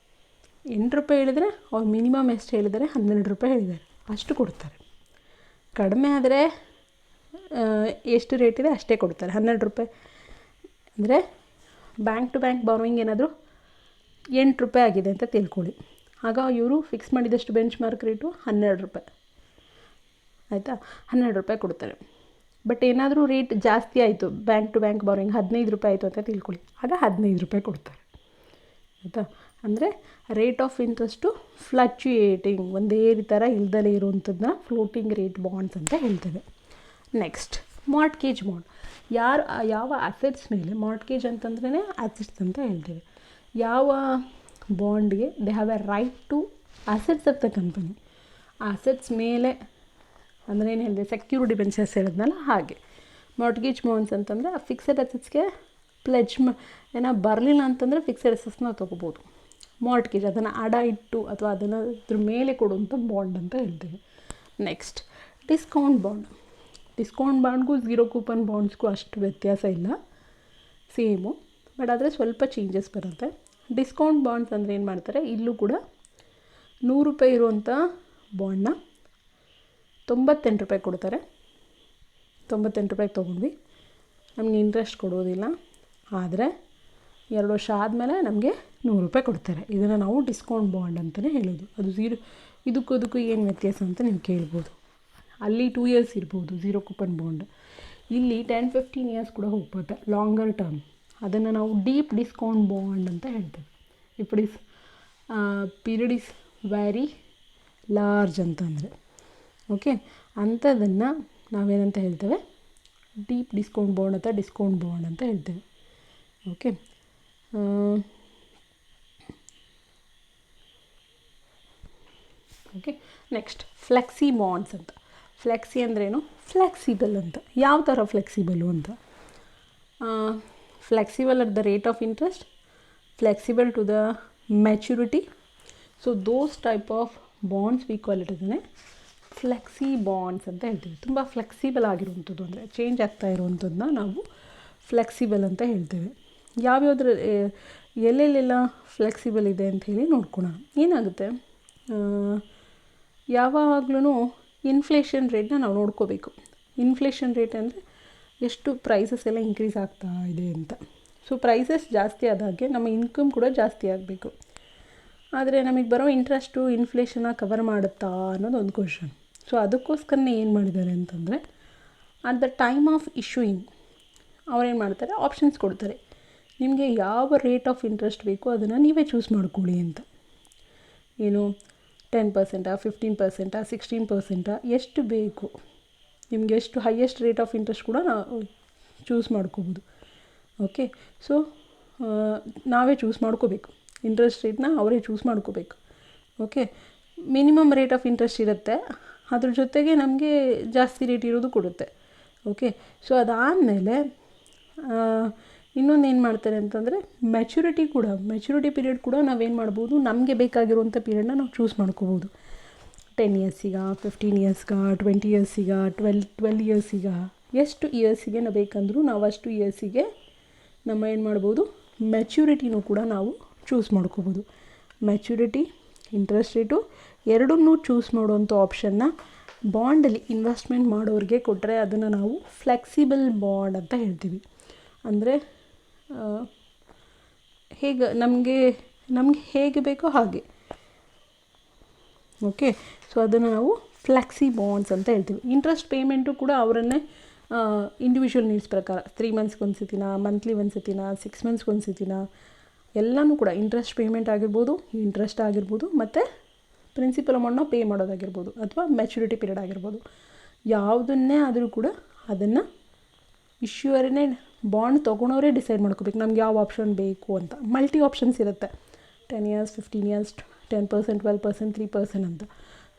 ಹೇಳಿದ್ರೆ ಅವ್ರು ಮಿನಿಮಮ್ ಎಷ್ಟು ಹೇಳಿದ್ದಾರೆ? 12 ರೂಪಾಯಿ ಹೇಳಿದ್ದಾರೆ, ಅಷ್ಟು ಕೊಡ್ತಾರೆ. ಕಡಿಮೆ ಆದರೆ ಎಷ್ಟು ರೇಟ್ ಇದೆ ಅಷ್ಟೇ ಕೊಡ್ತಾರೆ. 12 ರೂಪಾಯಿ ಅಂದರೆ ಬ್ಯಾಂಕ್ ಟು ಬ್ಯಾಂಕ್ ಬಾರೋಯಿಂಗ್ ಏನಾದರೂ 8 ರೂಪಾಯಿ ಆಗಿದೆ ಅಂತ ತಿಳ್ಕೊಳ್ಳಿ. ಆಗ ಇವರು ಫಿಕ್ಸ್ ಮಾಡಿದಷ್ಟು ಬೆಂಚ್ ಮಾರ್ಕ್ ರೇಟು 12 ರೂಪಾಯಿ, ಆಯಿತಾ? 12 ರೂಪಾಯಿ ಕೊಡ್ತಾರೆ. ಬಟ್ ಏನಾದರೂ ರೇಟ್ ಜಾಸ್ತಿ ಆಯಿತು, ಬ್ಯಾಂಕ್ ಟು ಬ್ಯಾಂಕ್ ಬಾರೋಯಿಂಗ್ 15 ರೂಪಾಯಿ ಆಯಿತು ಅಂತ ತಿಳ್ಕೊಳ್ಳಿ, ಆಗ 15 ರೂಪಾಯಿ ಕೊಡ್ತಾರೆ, ಆಯಿತಾ? ಅಂದರೆ ರೇಟ್ ಆಫ್ ಇಂಟ್ರೆಸ್ಟು ಫ್ಲಕ್ಚುಯೇಟಿಂಗ್, ಒಂದೇ ಥರ ಇಲ್ದಲೇ ಇರುವಂಥದ್ದನ್ನ ಫ್ಲೋಟಿಂಗ್ ರೇಟ್ ಬಾಂಡ್ಸ್ ಅಂತ ಹೇಳ್ತೇವೆ. Next, mortgage bond. ಯಾವ ಅಸೆಟ್ಸ್ ಮೇಲೆ, ಮಾರ್ಟ್ಗೇಜ್ ಅಂತಂದ್ರೇ ಅಸೆಟ್ಸ್ ಅಂತ ಹೇಳ್ತೇವೆ. ಯಾವ ಬಾಂಡ್ಗೆ they have a right to assets of the company. ಆ ಅಸೆಟ್ಸ್ ಮೇಲೆ ಅಂದರೆ ಏನು ಹೇಳಿದೆ, ಸೆಕ್ಯೂರ್ಡ್ ಡಿಬೆಂಚರ್ಸ್ ಹೇಳಿದ್ನಲ್ಲ ಹಾಗೆ. ಮಾರ್ಟ್ಗೇಜ್ ಬಾಂಡ್ಸ್ ಅಂತಂದರೆ ಆ ಫಿಕ್ಸೆಡ್ ಅಸೆಟ್ಸ್ಗೆ ಪ್ಲೆಜ್ ಏನೋ ಬರಲಿಲ್ಲ ಅಂತಂದರೆ ಫಿಕ್ಸೆಡ್ ಅಸೆಟ್ಸ್ನ ತೊಗೋಬೋದು. ಮಾರ್ಟ್ಗೇಜ್ ಅದನ್ನು ಅಡ ಇಟ್ಟು ಅಥವಾ ಅದನ್ನು ಅದ್ರ ಮೇಲೆ ಕೊಡುವಂಥ ಬಾಂಡ್ ಅಂತ ಹೇಳ್ತೇವೆ. ನೆಕ್ಸ್ಟ್, ಡಿಸ್ಕೌಂಟ್ ಬಾಂಡ್ಗೂ ಝೀರೋ ಕೂಪನ್ ಬಾಂಡ್ಸ್ಗೂ ಅಷ್ಟು ವ್ಯತ್ಯಾಸ ಇಲ್ಲ, ಸೇಮು. ಬಟ್ ಆದರೆ ಸ್ವಲ್ಪ ಚೇಂಜಸ್ ಬರುತ್ತೆ. ಡಿಸ್ಕೌಂಟ್ ಬಾಂಡ್ಸ್ ಅಂದರೆ ಏನು ಮಾಡ್ತಾರೆ, ಇಲ್ಲೂ ಕೂಡ 100 ರೂಪಾಯಿ ಇರುವಂಥ ಬಾಂಡ್ನ 98 ರೂಪಾಯಿ ಕೊಡ್ತಾರೆ. 98 ರೂಪಾಯಿಗೆ ತೊಗೊಂಡ್ವಿ, ನಮಗೆ ಇಂಟ್ರೆಸ್ಟ್ ಕೊಡೋದಿಲ್ಲ. ಆದರೆ 2 ವರ್ಷ ಆದಮೇಲೆ ನಮಗೆ 100 ರೂಪಾಯಿ ಕೊಡ್ತಾರೆ. ಇದನ್ನು ನಾವು ಡಿಸ್ಕೌಂಟ್ ಬಾಂಡ್ ಅಂತಲೇ ಹೇಳೋದು. ಅದು ಇದಕ್ಕೂ ಏನು ವ್ಯತ್ಯಾಸ ಅಂತ ನೀವು ಕೇಳ್ಬೋದು. ಅಲ್ಲಿ 2 ಇಯರ್ಸ್ ಇರ್ಬೋದು ಝೀರೋ ಕೂಪನ್ ಬಾಂಡ್, ಇಲ್ಲಿ 10-15 ಇಯರ್ಸ್ ಕೂಡ ಹೋಗ್ಬೋದು, ಲಾಂಗರ್ ಟರ್ಮ್. ಅದನ್ನು ನಾವು ಡೀಪ್ ಡಿಸ್ಕೌಂಟ್ ಬಾಂಡ್ ಅಂತ ಹೇಳ್ತೇವೆ. ಪೀರಿಯಡ್ ಇಸ್ ವೆರಿ ಲಾರ್ಜ್ ಅಂತಂದರೆ, ಓಕೆ, ಅಂಥದ್ದನ್ನು ನಾವೇನಂತ ಹೇಳ್ತೇವೆ? ಡೀಪ್ ಡಿಸ್ಕೌಂಟ್ ಬಾಂಡ್ ಅಥವಾ ಡಿಸ್ಕೌಂಟ್ ಬಾಂಡ್ ಅಂತ ಹೇಳ್ತೇವೆ. ಓಕೆ, ನೆಕ್ಸ್ಟ್ ಫ್ಲೆಕ್ಸಿ ಬಾಂಡ್ಸ್ ಅಂತ. ಫ್ಲೆಕ್ಸಿ ಅಂದ್ರೇನು? ಫ್ಲೆಕ್ಸಿಬಲ್ ಅಂತ. ಯಾವ ಥರ ಫ್ಲೆಕ್ಸಿಬಲು ಅಂತ? Flexible at the rate of interest, flexible to the maturity. So those type of bonds we call it ಅದನ್ನೇ ಫ್ಲೆಕ್ಸಿ ಬಾಂಡ್ಸ್ ಅಂತ ಹೇಳ್ತೀವಿ. ತುಂಬ ಫ್ಲೆಕ್ಸಿಬಲ್ ಆಗಿರುವಂಥದ್ದು, ಅಂದರೆ ಚೇಂಜ್ ಆಗ್ತಾ ಇರುವಂಥದ್ದನ್ನ ನಾವು ಫ್ಲೆಕ್ಸಿಬಲ್ ಅಂತ ಹೇಳ್ತೇವೆ. ಯಾವ್ಯಾವ್ದ್ರ ಎಲ್ಲೆಲ್ಲೆಲ್ಲ ಫ್ಲೆಕ್ಸಿಬಲ್ ಇದೆ ಅಂತ ಹೇಳಿ ನೋಡ್ಕೊಳ್ಳೋಣ. ಏನಾಗುತ್ತೆ, ಯಾವಾಗಲೂ ಇನ್ಫ್ಲೇಷನ್ ರೇಟ್ನ ನಾವು ನೋಡ್ಕೋಬೇಕು. ಇನ್ಫ್ಲೇಷನ್ ರೇಟ್ ಅಂದರೆ ಎಷ್ಟು ಪ್ರೈಸಸ್ ಎಲ್ಲ ಇನ್ಕ್ರೀಸ್ ಆಗ್ತಾ ಇದೆ ಅಂತ. ಸೊ ಪ್ರೈಸಸ್ ಜಾಸ್ತಿ ಆದಾಗೆ ನಮ್ಮ ಇನ್ಕಮ್ ಕೂಡ ಜಾಸ್ತಿ ಆಗಬೇಕು. ಆದರೆ ನಮಗೆ ಬರೋ ಇಂಟ್ರೆಸ್ಟು ಇನ್ಫ್ಲೇಷನ್ನ ಕವರ್ ಮಾಡುತ್ತಾ ಅನ್ನೋದು ಒಂದು ಕ್ವಶನ್. ಸೊ ಅದಕ್ಕೋಸ್ಕರನೇ ಏನು ಮಾಡಿದ್ದಾರೆ ಅಂತಂದರೆ, at the time of issuing ಅವ್ರೇನು ಮಾಡ್ತಾರೆ, ಆಪ್ಷನ್ಸ್ ಕೊಡ್ತಾರೆ. ನಿಮಗೆ ಯಾವ ರೇಟ್ ಆಫ್ ಇಂಟ್ರೆಸ್ಟ್ ಬೇಕೋ ಅದನ್ನು ನೀವೇ ಚೂಸ್ ಮಾಡ್ಕೊಳ್ಳಿ ಅಂತ. ಏನು 10%, 15%, 16%, ಎಷ್ಟು ಬೇಕು ನಿಮಗೆ, ಎಷ್ಟು ಹೈಯೆಸ್ಟ್ ರೇಟ್ ಆಫ್ ಇಂಟ್ರೆಸ್ಟ್ ಕೂಡ ನಾವು ಚೂಸ್ ಮಾಡ್ಕೋಬೋದು. ಓಕೆ, ಸೊ ನಾವೇ ಚೂಸ್ ಮಾಡ್ಕೋಬೇಕು. ಇಂಟ್ರೆಸ್ಟ್ ರೇಟ್ನ ಅವರೇ ಚೂಸ್ ಮಾಡ್ಕೋಬೇಕು. Okay, minimum rate of interest ಇರುತ್ತೆ, ಅದ್ರ ಜೊತೆಗೆ ನಮಗೆ ಜಾಸ್ತಿ ರೇಟ್ ಇರೋದು ಕೊಡುತ್ತೆ. ಓಕೆ, ಸೊ ಅದಾದಮೇಲೆ ಇನ್ನೊಂದು ಏನು ಮಾಡ್ತಾರೆ ಅಂತಂದರೆ, ಮೆಚುರಿಟಿ ಪೀರಿಯಡ್ ಕೂಡ ನಾವೇನು ಮಾಡ್ಬೋದು, ನಮಗೆ ಬೇಕಾಗಿರುವಂಥ ಪೀರಿಯಡ್ನ ನಾವು ಚೂಸ್ ಮಾಡ್ಕೋಬೋದು. 10 ಇಯರ್ಸಿಗ, 15 ಇಯರ್ಸ್ಗ, 20 ಇಯರ್ಸಿಗ, 12 ಇಯರ್ಸಿಗ, ಎಷ್ಟು ಇಯರ್ಸಿಗೆ ನಾವು ಬೇಕಂದ್ರೂ ನಾವು ಅಷ್ಟು ಇಯರ್ಸಿಗೆ ನಮ್ಮ ಏನು ಮಾಡ್ಬೋದು, ಮೆಚ್ಯೂರಿಟಿನೂ ಕೂಡ ನಾವು ಚೂಸ್ ಮಾಡ್ಕೋಬೋದು. ಮೆಚ್ಯೂರಿಟಿ, ಇಂಟ್ರೆಸ್ಟ್ ರೇಟು ಎರಡನ್ನೂ ಚೂಸ್ ಮಾಡುವಂಥ ಆಪ್ಷನ್ನ ಬಾಂಡಲ್ಲಿ ಇನ್ವೆಸ್ಟ್ಮೆಂಟ್ ಮಾಡೋರಿಗೆ ಕೊಟ್ಟರೆ ಅದನ್ನು ನಾವು ಫ್ಲೆಕ್ಸಿಬಲ್ ಬಾಂಡ್ ಅಂತ ಹೇಳ್ತೀವಿ. ಅಂದರೆ ನಮಗೆ ಹೇಗೆ ಬೇಕೋ ಹಾಗೆ. ಓಕೆ, ಸೊ ಅದನ್ನು ನಾವು ಫ್ಲೆಕ್ಸಿ ಬಾಂಡ್ಸ್ ಅಂತ ಹೇಳ್ತೀವಿ. ಇಂಟ್ರೆಸ್ಟ್ ಪೇಮೆಂಟು ಕೂಡ ಅವರನ್ನೇ ಇಂಡಿವಿಜುವಲ್ ನೀಡ್ಸ್ ಪ್ರಕಾರ 3 ಮಂತ್ಸ್ಗೆ ಒಂದು ಸತಿನ, ಮಂತ್ಲಿ ಒಂದು ಸತಿನ, 6 ಮಂತ್ಸ್ಗೆ ಒಂದು ಸತಿನ, ಎಲ್ಲನೂ ಕೂಡ ಇಂಟ್ರೆಸ್ಟ್ ಪೇಮೆಂಟ್ ಆಗಿರ್ಬೋದು, ಇಂಟ್ರೆಸ್ಟ್ ಆಗಿರ್ಬೋದು, ಮತ್ತು ಪ್ರಿನ್ಸಿಪಲ್ ಅಮೌಂಟ್ನ ಪೇ ಮಾಡೋದಾಗಿರ್ಬೋದು, ಅಥವಾ ಮೆಚುರಿಟಿ ಪೀರಿಯಡ್ ಆಗಿರ್ಬೋದು, ಯಾವುದನ್ನೇ ಆದರೂ ಕೂಡ ಅದನ್ನು ಇಶ್ಯೂವರೇ ಬಾಂಡ್ ತೊಗೊಳೋರೇ ಡಿಸೈಡ್ ಮಾಡ್ಕೋಬೇಕು ನಮ್ಗೆ ಯಾವ ಆಪ್ಷನ್ ಬೇಕು ಅಂತ. ಮಲ್ಟಿ ಆಪ್ಷನ್ಸ್ ಇರುತ್ತೆ, 10 ಇಯರ್ಸ್, 15 ಇಯರ್ಸ್, 10%, 12%, 3% ಅಂತ.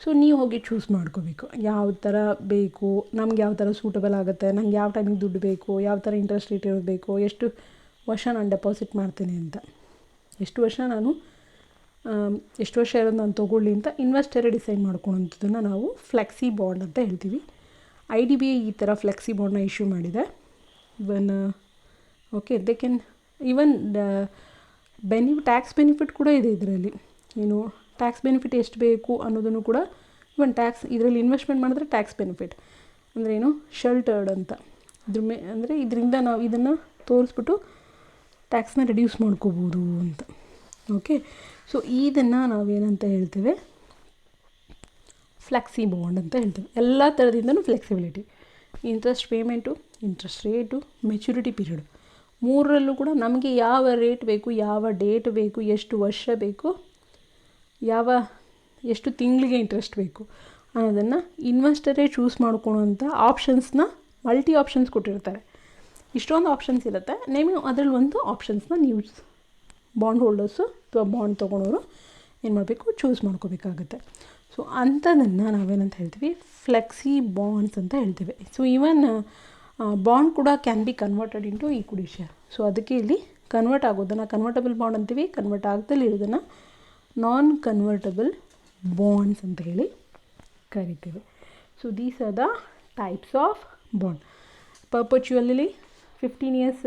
ಸೊ ನೀವು ಹೋಗಿ ಚೂಸ್ ಮಾಡ್ಕೋಬೇಕು ಯಾವ ಥರ ಬೇಕು, ನಮ್ಗೆ ಯಾವ ಥರ ಸೂಟಬಲ್ ಆಗುತ್ತೆ, ನಂಗೆ ಯಾವ ಟೈಮಿಗೆ ದುಡ್ಡು ಬೇಕು, ಯಾವ ಥರ ಇಂಟ್ರೆಸ್ಟ್ ರೇಟ್ ಇರಬೇಕು, ಎಷ್ಟು ವರ್ಷ ನಾನು ಡೆಪಾಸಿಟ್ ಮಾಡ್ತೀನಿ ಅಂತ, ಎಷ್ಟು ವರ್ಷ ಇರೋದು ನಾನು ತೊಗೊಳ್ಳಿ ಅಂತ ಇನ್ವೆಸ್ಟರೇ ಡಿಸೈಡ್ ಮಾಡ್ಕೊಳೋಂಥದ್ದನ್ನು ನಾವು ಫ್ಲೆಕ್ಸಿ ಬಾಂಡ್ ಅಂತ ಹೇಳ್ತೀವಿ. IDBI ಈ ಥರ ಫ್ಲೆಕ್ಸಿ ಬಾಂಡ್ನ ಇಶ್ಯೂ ಮಾಡಿದೆ. Okay, they can even tax benefit ಕೂಡ ಇದೆ ಇದರಲ್ಲಿ. ಏನು ಟ್ಯಾಕ್ಸ್ ಬೆನಿಫಿಟ್ ಎಷ್ಟು ಬೇಕು ಅನ್ನೋದನ್ನು ಕೂಡ, ಇವನ್ ಟ್ಯಾಕ್ಸ್ ಇದರಲ್ಲಿ ಇನ್ವೆಸ್ಟ್ಮೆಂಟ್ ಮಾಡಿದ್ರೆ ಟ್ಯಾಕ್ಸ್ ಬೆನಿಫಿಟ್ ಅಂದರೆ ಏನು, ಶೆಲ್ಟರ್ಡ್ ಅಂತ. ಅಂದರೆ ಇದರಿಂದ ನಾವು ಇದನ್ನು ತೋರಿಸ್ಬಿಟ್ಟು ಟ್ಯಾಕ್ಸ್ನ ರಿಡ್ಯೂಸ್ ಮಾಡ್ಕೋಬೋದು ಅಂತ. ಓಕೆ, ಸೊ ಇದನ್ನು ನಾವೇನಂತ ಹೇಳ್ತೇವೆ, ಫ್ಲೆಕ್ಸಿ ಬಾಂಡ್ ಅಂತ ಹೇಳ್ತೇವೆ. ಎಲ್ಲ ಥರದಿಂದನೂ flexibility, interest payment, interest rate, maturity period, ಮೂರರಲ್ಲೂ ಕೂಡ ನಮಗೆ ಯಾವ ರೇಟ್ ಬೇಕು, ಯಾವ ಡೇಟ್ ಬೇಕು, ಎಷ್ಟು ವರ್ಷ ಬೇಕು, ಎಷ್ಟು ತಿಂಗಳಿಗೆ ಇಂಟ್ರೆಸ್ಟ್ ಬೇಕು ಅನ್ನೋದನ್ನು ಇನ್ವೆಸ್ಟರೇ ಚೂಸ್ ಮಾಡ್ಕೊಳ್ಳೋಂಥ ಆಪ್ಷನ್ಸ್ನ ಮಲ್ಟಿ ಆಪ್ಷನ್ಸ್ ಕೊಟ್ಟಿರ್ತಾರೆ. ಇಷ್ಟೊಂದು ಆಪ್ಷನ್ಸ್ ಇರುತ್ತೆ, ನೀವು ಅದರಲ್ಲಿ ಒಂದು ಆಪ್ಷನ್ಸ್ನ ನೀವು ಬಾಂಡ್ ಹೋಲ್ಡರ್ಸು ಅಥವಾ ಬಾಂಡ್ ತೊಗೊಳೋರು ಏನು ಮಾಡಬೇಕು, ಚೂಸ್ ಮಾಡ್ಕೋಬೇಕಾಗುತ್ತೆ. ಸೊ ಅಂಥದನ್ನು ನಾವೇನಂತ ಹೇಳ್ತೀವಿ, ಫ್ಲೆಕ್ಸಿ ಬಾಂಡ್ಸ್ ಅಂತ ಹೇಳ್ತೀವಿ. ಸೊ ಈವನ್ ಬಾಂಡ್ ಕೂಡ can be converted into equity share. So ಅದಕ್ಕೆ ಇಲ್ಲಿ ಕನ್ವರ್ಟ್ ಆಗೋದನ್ನು ಕನ್ವರ್ಟಬಲ್ ಬಾಂಡ್ ಅಂತೀವಿ, ಕನ್ವರ್ಟ್ ಆಗ್ದಲ್ಲಿ ಇರೋದನ್ನು ನಾನ್ ಕನ್ವರ್ಟಬಲ್ ಬಾಂಡ್ಸ್ ಅಂತ ಹೇಳಿ ಕರಿತೀವಿ. So these are the types of bond. Perpetually 15 years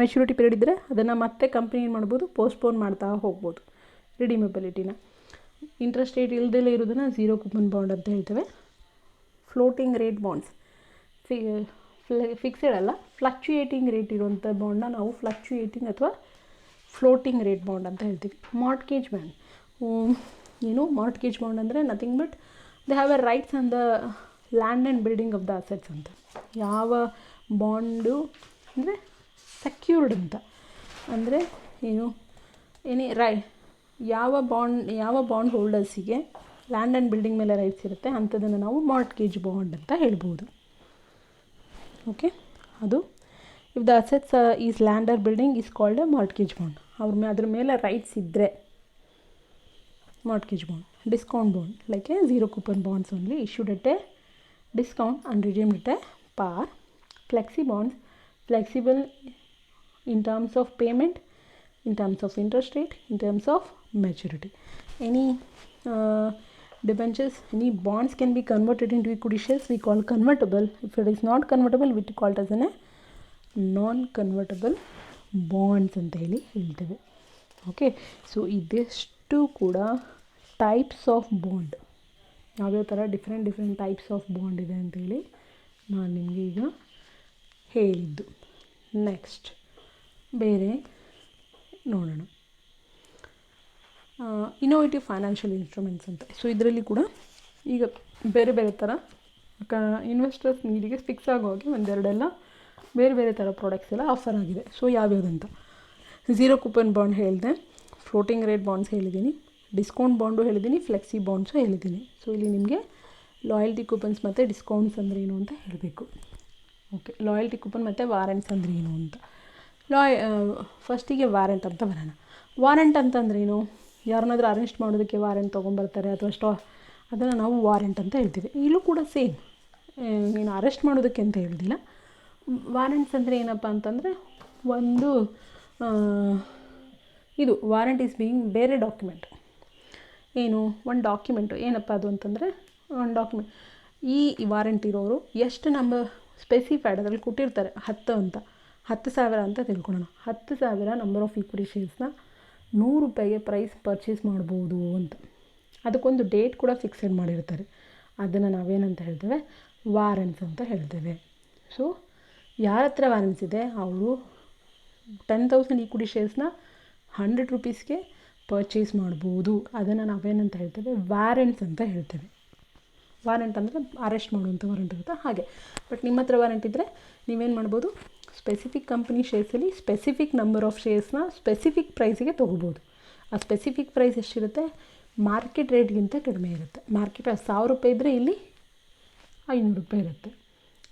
maturity period ಇದ್ದರೆ ಅದನ್ನು ಮತ್ತೆ ಕಂಪ್ನಿ ಏನು ಮಾಡ್ಬೋದು, ಪೋಸ್ಟ್ಪೋನ್ ಮಾಡ್ತಾ ಹೋಗ್ಬೋದು ರಿಡೀಮಬಿಲಿಟಿನ. ಇಂಟ್ರೆಸ್ಟ್ ರೇಟ್ ಇಲ್ಲದೇ ಇರೋದನ್ನು ಝೀರೋ ಕೂಪನ್ ಬಾಂಡ್ ಅಂತ ಹೇಳ್ತೇವೆ. ಫ್ಲೋಟಿಂಗ್ ರೇಟ್ ಬಾಂಡ್ಸ್, ಫಿಕ್ಸೆಡ್ ಅಲ್ಲ, ಫ್ಲಕ್ಚುಯೇಟಿಂಗ್ ರೇಟ್ ಇರುವಂಥ ಬಾಂಡನ್ನ ನಾವು ಫ್ಲಕ್ಚುಯೇಟಿಂಗ್ ಅಥವಾ ಫ್ಲೋಟಿಂಗ್ ರೇಟ್ ಬಾಂಡ್ ಅಂತ ಹೇಳ್ತೀವಿ. ಮಾರ್ಟ್ಗೇಜ್ ಬಾಂಡ್, ಮಾರ್ಟ್ಗೇಜ್ ಬಾಂಡ್ ಅಂದರೆ nothing but they have a rights on the land and building of the assets ಅಂತ. ಯಾವ ಬಾಂಡು ಅಂದರೆ ಸೆಕ್ಯೂರ್ಡ್ ಅಂತ, ಅಂದರೆ ಯಾವ ಬಾಂಡ್ ಹೋಲ್ಡರ್ಸಿಗೆ ಲ್ಯಾಂಡ್ ಆ್ಯಂಡ್ ಬಿಲ್ಡಿಂಗ್ ಮೇಲೆ ರೈಟ್ಸ್ ಇರುತ್ತೆ ಅಂಥದ್ದನ್ನು ನಾವು ಮಾರ್ಟ್ಗೇಜ್ ಬಾಂಡ್ ಅಂತ ಹೇಳ್ಬೋದು. ಓಕೆ, ಅದು if the assets is land or building is called a mortgage bond. ಅದ್ರ ಮೇಲೆ ರೈಟ್ಸ್ ಇದ್ದರೆ mortgage bond. Discount bond like a zero coupon bonds only issued at a discount and redeemed at a par. Flexi bonds, flexible in terms of payment, in terms of interest rate, in terms of maturity. Any debentures, any bonds can be converted into equity shares, we call convertible. If it is not convertible, we call it as a non-convertible bonds ಅಂತ ಹೇಳಿ ಹೇಳ್ತೇವೆ. Okay, so ಇದಿಷ್ಟು ಕೂಡ types of bond. ಯಾವ್ಯಾವ ಥರ different types of bond ಇದೆ ಅಂತೇಳಿ ನಾನು ನಿಮಗೆ ಈಗ ಹೇಳಿದ್ದು. ನೆಕ್ಸ್ಟ್ ಬೇರೆ ನೋಡೋಣ, ಇನ್ನೋವೇಟಿವ್ ಫೈನಾನ್ಷಿಯಲ್ ಇನ್ಸ್ಟ್ರೂಮೆಂಟ್ಸ್ ಅಂತ. ಸೊ ಇದರಲ್ಲಿ ಕೂಡ ಈಗ ಬೇರೆ ಬೇರೆ ಥರ ಇನ್ವೆಸ್ಟರ್ಸ್ ನೀಡಿಗೆ ಫಿಕ್ಸ್ ಆಗೋಗಿ ಒಂದೆರಡೆಲ್ಲ ಬೇರೆ ಬೇರೆ ಥರ ಪ್ರಾಡಕ್ಟ್ಸ್ ಎಲ್ಲ ಆಫರ್ ಆಗಿದೆ. ಸೊ ಯಾವ್ಯಾವುದಂತ, ಝೀರೋ ಕೂಪನ್ ಬಾಂಡ್ ಹೇಳಿದೆ, ಫ್ಲೋಟಿಂಗ್ ರೇಟ್ ಬಾಂಡ್ಸ್ ಹೇಳಿದ್ದೀನಿ, ಡಿಸ್ಕೌಂಟ್ ಬಾಂಡು ಹೇಳಿದ್ದೀನಿ, ಫ್ಲೆಕ್ಸಿ ಬಾಂಡ್ಸು ಹೇಳಿದ್ದೀನಿ. ಸೊ ಇಲ್ಲಿ ನಿಮಗೆ ಲಾಯಲ್ಟಿ ಕೂಪನ್ಸ್ ಮತ್ತು ಡಿಸ್ಕೌಂಟ್ಸ್ ಅಂದರೆ ಏನು ಅಂತ ಹೇಳಬೇಕು. ಓಕೆ, ಲಾಯಲ್ಟಿ ಕೂಪನ್ ಮತ್ತು ವಾರೆಂಟ್ಸ್ ಅಂದರೆ ಏನು ಅಂತ. ಫಸ್ಟಿಗೆ ವಾರೆಂಟ್ ಅಂತ ಬರೋಣ. ವಾರೆಂಟ್ ಅಂತಂದ್ರೆ ಏನು, ಯಾರನ್ನಾದ್ರೂ ಅರೆಸ್ಟ್ ಮಾಡೋದಕ್ಕೆ ವಾರೆಂಟ್ ತೊಗೊಂಬರ್ತಾರೆ ಅಥವಾ ಅದನ್ನು ನಾವು ವಾರೆಂಟ್ ಅಂತ ಹೇಳ್ತೀವಿ. ಇಲ್ಲೂ ಕೂಡ ಸೇಮ್, ಏನು ಅರೆಸ್ಟ್ ಮಾಡೋದಕ್ಕೆ ಅಂತ ಹೇಳೋದಿಲ್ಲ. ವಾರೆಂಟ್ಸ್ ಅಂದರೆ ಏನಪ್ಪ ಅಂತಂದರೆ ಒಂದು ಇದು ವಾರೆಂಟ್ ಈಸ್ ಬೀಯಿಂಗ್ ಬೇರೆ ಡಾಕ್ಯುಮೆಂಟ್. ಏನು ಒಂದು ಡಾಕ್ಯುಮೆಂಟು ಏನಪ್ಪ ಅದು ಅಂತಂದರೆ ಒಂದು ಡಾಕ್ಯುಮೆಂಟ್. ಈ ವಾರೆಂಟ್ ಇರೋರು ಎಷ್ಟು ನಂಬರ್ ಸ್ಪೆಸಿಫೈಡ್ ಅದರಲ್ಲಿ ಕೊಟ್ಟಿರ್ತಾರೆ 10,000 ಅಂತ ತಿಳ್ಕೊಳ್ಳೋಣ. 10,000 ನಂಬರ್ ಆಫ್ ಈಕ್ವಿಟಿ ಶೇರ್ಸ್ನ ₹100 ಪ್ರೈಸ್ ಪರ್ಚೇಸ್ ಮಾಡ್ಬೋದು ಅಂತ. ಅದಕ್ಕೊಂದು ಡೇಟ್ ಕೂಡ ಫಿಕ್ಸೆಡ್ ಮಾಡಿರ್ತಾರೆ. ಅದನ್ನು ನಾವೇನಂತ ಹೇಳ್ತೇವೆ, ವಾರೆಂಟ್ಸ್ ಅಂತ ಹೇಳ್ತೇವೆ. ಸೊ ಯಾರ ಹತ್ರ ವಾರೆಂಟ್ಸ್ ಇದೆ ಅವರು 10,000 ಈಕ್ವಿಟಿ ಶೇರ್ಸ್ನ ₹100 ಪರ್ಚೇಸ್ ಮಾಡ್ಬೋದು. ಅದನ್ನು ನಾವೇನಂತ ಹೇಳ್ತೇವೆ, ವಾರೆಂಟ್ಸ್ ಅಂತ ಹೇಳ್ತೇವೆ. ವಾರೆಂಟ್ ಅಂದರೆ ಅರೆಸ್ಟ್ ಮಾಡುವಂಥ ವಾರೆಂಟ್ ಇರುತ್ತೆ ಹಾಗೆ. ಬಟ್ ನಿಮ್ಮ ಹತ್ರ ವಾರೆಂಟ್ ಇದ್ದರೆ ನೀವೇನು ಮಾಡ್ಬೋದು, ಸ್ಪೆಸಿಫಿಕ್ ಕಂಪ್ನಿ ಶೇರ್ಸಲ್ಲಿ ಸ್ಪೆಸಿಫಿಕ್ ನಂಬರ್ ಆಫ್ ಶೇರ್ಸ್ನ ಸ್ಪೆಸಿಫಿಕ್ ಪ್ರೈಸಿಗೆ ತೊಗೋಬೋದು. ಆ ಸ್ಪೆಸಿಫಿಕ್ ಪ್ರೈಸ್ ಎಷ್ಟಿರುತ್ತೆ, ಮಾರ್ಕೆಟ್ ರೇಟ್ಗಿಂತ ಕಡಿಮೆ ಇರುತ್ತೆ. ಮಾರ್ಕೆಟ್ ₹1,000 ಇದ್ದರೆ ಇಲ್ಲಿ ₹500 ಇರುತ್ತೆ.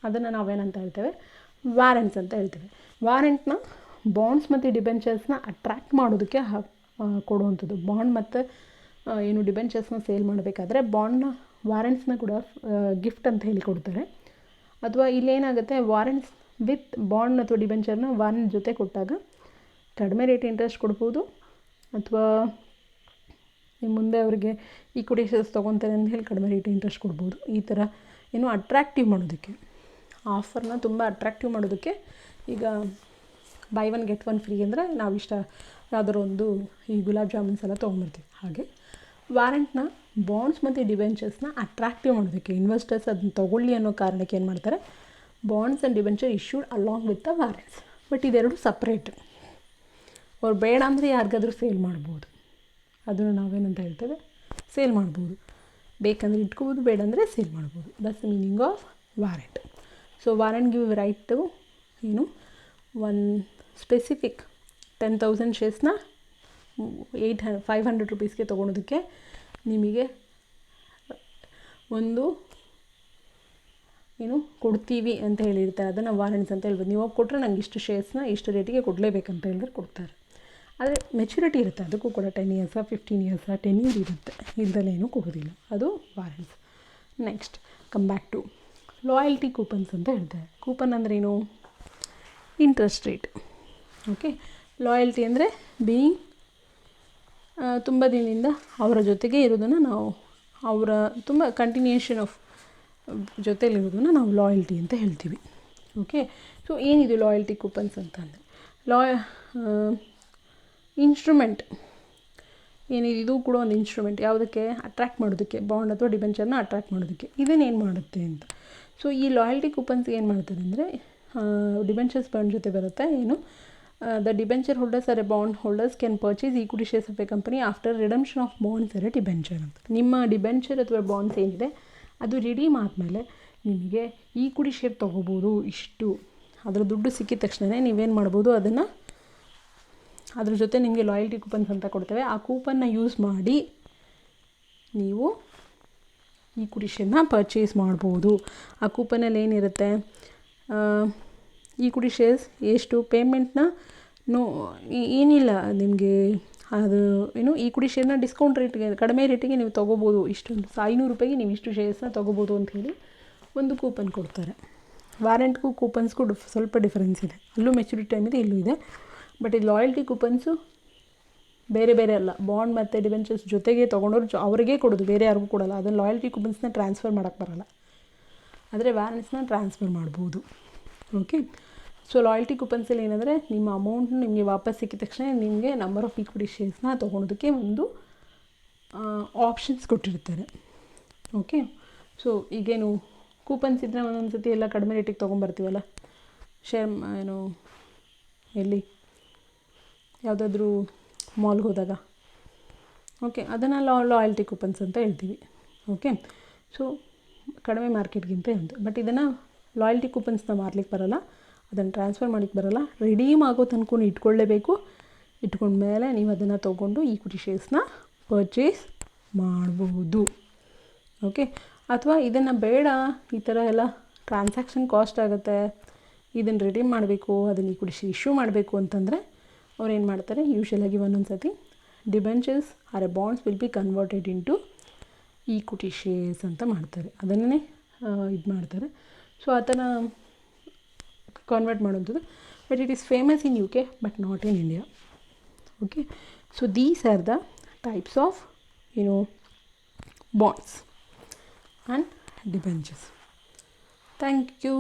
ಅದನ್ನು ನಾವೇನಂತ ಹೇಳ್ತೇವೆ, ವಾರೆಂಟ್ಸ್ ಅಂತ ಹೇಳ್ತೇವೆ. ವಾರೆಂಟ್ನ ಬಾಂಡ್ಸ್ ಮತ್ತು ಡಿಬೆಂಚರ್ಸ್ನ ಅಟ್ರ್ಯಾಕ್ಟ್ ಮಾಡೋದಕ್ಕೆ ಕೊಡುವಂಥದ್ದು. ಬಾಂಡ್ ಮತ್ತು ಏನು ಡಿಬೆಂಚರ್ಸ್ನ ಸೇಲ್ ಮಾಡಬೇಕಾದ್ರೆ ಬಾಂಡ್ನ ವಾರೆಂಟ್ಸ್ನ ಕೂಡ ಗಿಫ್ಟ್ ಅಂತ ಹೇಳಿ ಕೊಡ್ತಾರೆ. ಅಥವಾ ಇಲ್ಲೇನಾಗುತ್ತೆ, ವಾರೆಂಟ್ಸ್ ವಿತ್ ಬಾಂಡ್ ಅಥವಾ ಡಿಬೆಂಚರ್ನ ವಾರೆಂಟ್ ಜೊತೆ ಕೊಟ್ಟಾಗ ಕಡಿಮೆ ರೇಟ್ ಇಂಟ್ರೆಸ್ಟ್ ಕೊಡ್ಬೋದು, ಅಥವಾ ಮುಂದೆ ಅವರಿಗೆ ಈಕ್ವಿಟಿ ಶೇರ್ಸ್ ತೊಗೊತಾರೆ ಅಂತ ಹೇಳಿ ಕಡಿಮೆ ರೇಟ್ ಇಂಟ್ರೆಸ್ಟ್ ಕೊಡ್ಬೋದು. ಈ ಥರ ಏನು ಅಟ್ರ್ಯಾಕ್ಟಿವ್ ಮಾಡೋದಕ್ಕೆ, ಆಫರ್ನ ತುಂಬ ಅಟ್ರ್ಯಾಕ್ಟಿವ್ ಮಾಡೋದಕ್ಕೆ. ಈಗ ಬೈ 1 get 1 ಫ್ರೀ ಅಂದರೆ ನಾವಿಷ್ಟ ಯಾವುದಾದ್ರು ಒಂದು ಈ ಗುಲಾಬ್ ಜಾಮೂನ್ಸ್ ಎಲ್ಲ ತೊಗೊಂಬರ್ತೀವಿ. ಹಾಗೆ ವಾರೆಂಟ್ನ ಬಾಂಡ್ಸ್ ಮತ್ತು ಡಿಬೆಂಚರ್ಸ್ನ ಅಟ್ರ್ಯಾಕ್ಟಿವ್ ಮಾಡೋದಕ್ಕೆ ಇನ್ವೆಸ್ಟರ್ಸ್ ಅದನ್ನ ತೊಗೊಳ್ಳಿ ಅನ್ನೋ ಕಾರಣಕ್ಕೆ ಏನು ಮಾಡ್ತಾರೆ, bonds and debenture issued along with the warrants. But ಇದೆರಡು ಸಪ್ರೇಟ್. ಅವ್ರು ಬೇಡ ಅಂದರೆ ಯಾರಿಗಾದ್ರೂ ಸೇಲ್ ಮಾಡ್ಬೋದು. ಅದನ್ನು ನಾವೇನಂತ ಹೇಳ್ತೇವೆ, ಸೇಲ್ ಮಾಡ್ಬೋದು. ಬೇಕಂದರೆ ಇಟ್ಕೋಬೋದು, ಬೇಡ ಅಂದರೆ ಸೇಲ್ ಮಾಡ್ಬೋದು. That's the meaning of warrant. So warrant give right to ಏನು ಒಂದು ಸ್ಪೆಸಿಫಿಕ್ 10,000 ಶೇರ್ಸ್ನ ₹500 ತೊಗೊಳೋದಕ್ಕೆ ನಿಮಗೆ ಒಂದು ಏನು ಕೊಡ್ತೀವಿ ಅಂತ ಹೇಳಿರ್ತಾರೆ. ಅದನ್ನು ವಾರೆಂಟ್ಸ್ ಅಂತ ಹೇಳ್ಬೋದು. ನೀವು ಕೊಟ್ಟರೆ ನಂಗೆ ಇಷ್ಟು ಶೇರ್ಸ್ನ ಇಷ್ಟು ರೇಟಿಗೆ ಕೊಡಲೇಬೇಕಂತ ಹೇಳಿದ್ರೆ ಕೊಡ್ತಾರೆ. ಆದರೆ ಮೆಚುರಿಟಿ ಇರುತ್ತೆ, ಅದಕ್ಕೂ ಕೂಡ 10 years 15 years 10 years ಇರುತ್ತೆ. ಇಲ್ದಲೇನೂ ಕೊಡೋದಿಲ್ಲ. ಅದು warrants. Next come back to loyalty coupons ಅಂತ ಹೇಳ್ತಾರೆ. ಕೂಪನ್ ಅಂದ್ರೇನು, ಇಂಟ್ರೆಸ್ಟ್ ರೇಟ್. ಓಕೆ, ಲಾಯಲ್ಟಿ ಅಂದರೆ ಬೀಯಿಂಗ್ ತುಂಬ ದಿನದಿಂದ ಅವರ ಜೊತೆಗೆ ಇರೋದನ್ನು ನಾವು, ಅವರ ತುಂಬ ಕಂಟಿನ್ಯೂಷನ್ ಆಫ್ ಜೊತೆಲಿರೋದನ್ನು ನಾವು ಲಾಯಲ್ಟಿ ಅಂತ ಹೇಳ್ತೀವಿ. ಓಕೆ, ಸೊ ಏನಿದು ಲಾಯಲ್ಟಿ ಕೂಪನ್ಸ್ ಅಂತಂದರೆ ಇನ್ಸ್ಟ್ರೂಮೆಂಟ್ ಏನಿದೆ, ಇದು ಕೂಡ ಒಂದು ಇನ್ಸ್ಟ್ರೂಮೆಂಟ್. ಯಾವುದಕ್ಕೆ, ಅಟ್ರ್ಯಾಕ್ಟ್ ಮಾಡೋದಕ್ಕೆ, ಬಾಂಡ್ ಅಥವಾ ಡಿಬೆಂಚರ್ನ ಅಟ್ರ್ಯಾಕ್ಟ್ ಮಾಡೋದಕ್ಕೆ. ಇದನ್ನೇನು ಮಾಡುತ್ತೆ ಅಂತ. ಸೊ ಈ ಲಾಯಲ್ಟಿ ಕೂಪನ್ಸ್ ಏನು ಮಾಡ್ತಾರೆ ಅಂದರೆ, ಡಿಬೆಂಚರ್ಸ್ ಬಾಂಡ್ ಜೊತೆ ಬರುತ್ತೆ ಏನು, the debenture holders are a bond holders can purchase equity shares of a company after redemption of bonds or a debenture ಅಂತ. ನಿಮ್ಮ ಡಿಬೆಂಚರ್ ಅಥವಾ ಬಾಂಡ್ಸ್ ಏನಿದೆ ಅದು ರಿಡೀಮ್ ಆದಮೇಲೆ ನಿಮಗೆ ಈಕ್ವಿಟಿ ಶೇರ್ ತೊಗೋಬೋದು. ಇಷ್ಟು ಅದರ ದುಡ್ಡು ಸಿಕ್ಕಿದ ತಕ್ಷಣ ನೀವೇನು ಮಾಡ್ಬೋದು, ಅದನ್ನು ಅದ್ರ ಜೊತೆ ನಿಮಗೆ ಲಾಯಲ್ಟಿ ಕೂಪನ್ಸ್ ಅಂತ ಕೊಡ್ತೇವೆ. ಆ ಕೂಪನ್ನ ಯೂಸ್ ಮಾಡಿ ನೀವು ಈಕ್ವಿಟಿ ಶೇರ್ನ ಪರ್ಚೇಸ್ ಮಾಡ್ಬೋದು. ಆ ಕೂಪನಲ್ಲಿ ಏನಿರುತ್ತೆ, ಈಕ್ವಿಟಿ ಶೇರ್ಸ್ ಎಷ್ಟು ಪೇಮೆಂಟ್ನ ಏನಿಲ್ಲ ನಿಮಗೆ, ಅದು ಏನು ಈಕ್ವಿಟಿ ಶೇರ್ನ ಡಿಸ್ಕೌಂಟ್ ರೇಟ್ಗೆ, ಕಡಿಮೆ ರೇಟಿಗೆ ನೀವು ತೊಗೋಬೋದು. ಇಷ್ಟೊಂದು ₹500 ನೀವು ಇಷ್ಟು ಶೇರ್ಸ್ನ ತೊಗೋಬೋದು ಅಂಥೇಳಿ ಒಂದು ಕೂಪನ್ ಕೊಡ್ತಾರೆ. ವಾರೆಂಟ್ಗೂ ಕೂಪನ್ಸ್ಗೂ ಸ್ವಲ್ಪ ಡಿಫ್ರೆನ್ಸ್ ಇದೆ. ಅಲ್ಲೂ ಮೆಚುರಿಟಿ ಟೈಮ್ ಇದೆ, ಇಲ್ಲೂ ಇದೆ. ಬಟ್ ಈ ಲಾಯಲ್ಟಿ ಕೂಪನ್ಸು ಬೇರೆ ಬೇರೆ ಅಲ್ಲ, ಬಾಂಡ್ ಮತ್ತು ಡಿಬೆಂಚರ್ಸ್ ಜೊತೆಗೆ ತೊಗೊಂಡವ್ರು ಅವರಿಗೆ ಕೊಡೋದು, ಬೇರೆ ಯಾರಿಗೂ ಕೊಡೋಲ್ಲ. ಅದನ್ನು ಲಾಯಲ್ಟಿ ಕೂಪನ್ಸ್ನ ಟ್ರಾನ್ಸ್ಫರ್ ಮಾಡೋಕ್ಕೆ ಬರೋಲ್ಲ, ಆದರೆ ವಾರೆಂಟ್ಸ್ನ ಟ್ರಾನ್ಸ್ಫರ್ ಮಾಡ್ಬೋದು. ಓಕೆ, ಸೊ ಲಾಯಲ್ಟಿ ಕೂಪನ್ಸಲ್ಲಿ ಏನಂದರೆ, ನಿಮ್ಮ ಅಮೌಂಟ್ನ ನಿಮಗೆ ವಾಪಸ್ ಸಿಕ್ಕಿದ ತಕ್ಷಣ ನಿಮಗೆ ನಂಬರ್ ಆಫ್ ಈಕ್ವಿಟಿ ಶೇರ್ಸ್ನ ತೊಗೊಳೋದಕ್ಕೆ ಒಂದು ಆಪ್ಷನ್ಸ್ ಕೊಟ್ಟಿರ್ತಾರೆ. ಓಕೆ. ಸೊ ಈಗೇನು ಕೂಪನ್ಸ್ ಇದ್ದರೆ ಒಂದೊಂದು ಸತಿ ಎಲ್ಲ ಕಡಿಮೆ ರೇಟಿಗೆ ತೊಗೊಂಬರ್ತೀವಲ್ಲ, ಏನು ಎಲ್ಲಿ ಯಾವುದಾದ್ರೂ ಮಾಲ್ಗೆ ಹೋದಾಗ, ಓಕೆ, ಅದನ್ನು ಲಾಯಲ್ಟಿ ಕೂಪನ್ಸ್ ಅಂತ ಹೇಳ್ತೀವಿ. ಓಕೆ. ಸೊ ಕಡಿಮೆ ಮಾರ್ಕೆಟ್ಗಿಂತ ಅಂತ. ಬಟ್ ಇದನ್ನು ಲಾಯಲ್ಟಿ ಕೂಪನ್ಸ್ನ ಮಾರ್ಲಿಕ್ಕೆ ಬರೋಲ್ಲ, ಅದನ್ನು ಟ್ರಾನ್ಸ್ಫರ್ ಮಾಡೋಕ್ಕೆ ಬರೋಲ್ಲ. ರಿಡೀಮ್ ಆಗೋ ತನಕ ಇಟ್ಕೊಳ್ಳೇಬೇಕು. ಇಟ್ಕೊಂಡ್ಮೇಲೆ ನೀವು ಅದನ್ನು ತೊಗೊಂಡು ಈಕ್ವಿಟಿ ಶೇರ್ಸ್ನ ಪರ್ಚೇಸ್ ಮಾಡ್ಬೋದು. ಓಕೆ. ಅಥವಾ ಇದನ್ನು ಬೇಡ, ಈ ಥರ ಎಲ್ಲ ಟ್ರಾನ್ಸಾಕ್ಷನ್ ಕಾಸ್ಟ್ ಆಗುತ್ತೆ, ಇದನ್ನು ರಿಡೀಮ್ ಮಾಡಬೇಕು, ಅದನ್ನು ಈಕ್ವಿಟಿ ಇಶ್ಯೂ ಮಾಡಬೇಕು ಅಂತಂದರೆ ಅವ್ರು ಏನು ಮಾಡ್ತಾರೆ, ಯೂಶ್ವಲಾಗಿ ಒಂದೊಂದು ಸತಿ debentures or a bonds will be converted into equity shares ಅಂತ ಮಾಡ್ತಾರೆ. ಅದನ್ನೇ ಇದು ಮಾಡ್ತಾರೆ. ಸೊ ಆ ಥರ ಕನ್ವರ್ಟ್ ಮಾಡೋಂಥದ್ದು. But it is famous in UK but not in India. Okay, so these are the types of bonds and debentures. Thank you.